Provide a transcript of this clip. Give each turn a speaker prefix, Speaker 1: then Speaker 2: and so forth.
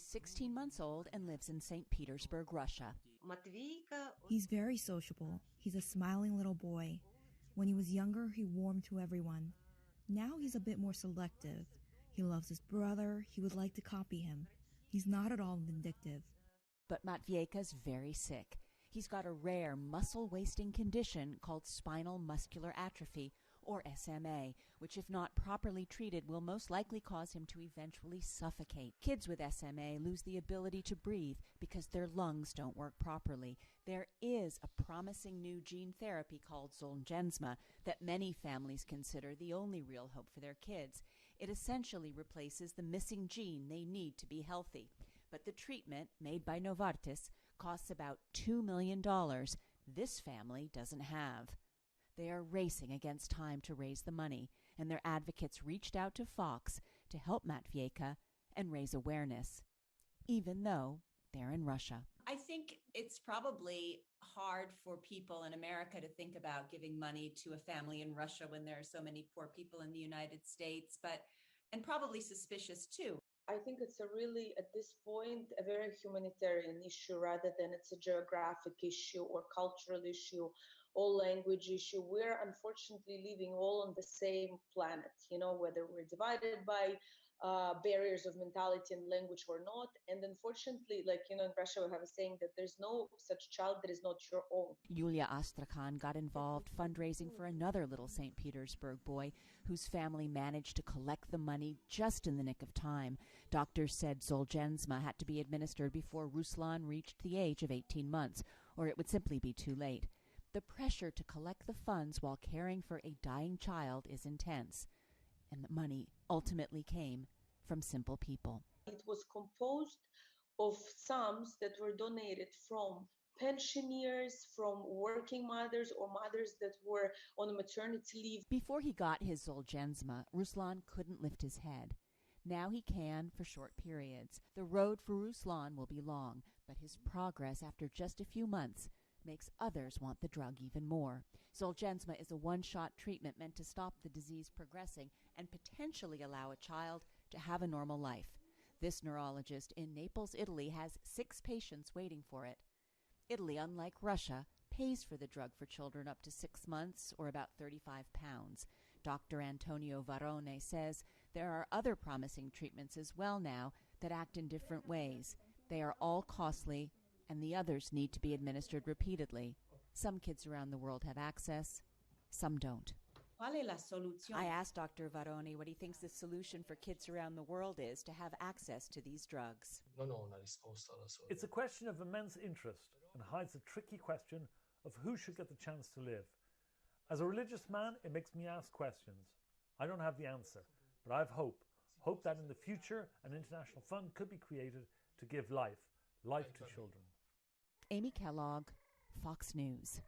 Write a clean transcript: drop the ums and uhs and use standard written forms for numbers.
Speaker 1: He's 16 months old and lives in St. Petersburg, Russia.
Speaker 2: He's very sociable. He's a smiling little boy. When he was younger, he warmed to everyone. Now he's a bit more selective. He loves his brother. He would like to copy him. He's not at all vindictive.
Speaker 1: But Matveyka's very sick. He's got a rare muscle-wasting condition called spinal muscular atrophy, or SMA, which if not properly treated will most likely cause him to eventually suffocate. Kids with SMA lose the ability to breathe because their lungs don't work properly. There is a promising new gene therapy called Zolgensma that many families consider the only real hope for their kids. It essentially replaces the missing gene they need to be healthy. But the treatment, made by Novartis, costs about $2 million. This family doesn't have. They are racing against time to raise the money, and their advocates reached out to Fox to help Matveyka and raise awareness, even though they're in Russia.
Speaker 3: I think it's probably hard for people in America to think about giving money to a family in Russia when there are so many poor people in the United States, and probably suspicious too.
Speaker 4: I think it's a really, at this point, a very humanitarian issue rather than it's a geographic issue or cultural issue or language issue. We're unfortunately living all on the same planet, whether we're divided by barriers of mentality and language or not. And unfortunately, in Russia, we have a saying that there's no such child that is not your own.
Speaker 1: Yulia Astrakhan got involved fundraising for another little St. Petersburg boy whose family managed to collect the money just in the nick of time. Doctors said Zolgensma had to be administered before Ruslan reached the age of 18 months, or it would simply be too late. The pressure to collect the funds while caring for a dying child is intense, and the money ultimately came from simple people.
Speaker 4: It was composed of sums that were donated from pensioners, from working mothers or mothers that were on maternity leave.
Speaker 1: Before he got his Zolgensma, Ruslan couldn't lift his head. Now he can for short periods. The road for Ruslan will be long, but his progress after just a few months makes others want the drug even more. Zolgensma is a one-shot treatment meant to stop the disease progressing and potentially allow a child to have a normal life. This neurologist in Naples, Italy, has 6 patients waiting for it. Italy, unlike Russia, pays for the drug for children up to 6 months or about 35 pounds. Dr. Antonio Varone says there are other promising treatments as well now that act in different ways. They are all costly, and the others need to be administered repeatedly. Some kids around the world have access, some don't. I asked Dr. Varone what he thinks the solution for kids around the world is to have access to these drugs.
Speaker 5: It's a question of immense interest and hides the tricky question of who should get the chance to live. As a religious man, it makes me ask questions. I don't have the answer, but I have hope. Hope that in the future an international fund could be created to give life to children.
Speaker 1: Amy Kellogg, Fox News.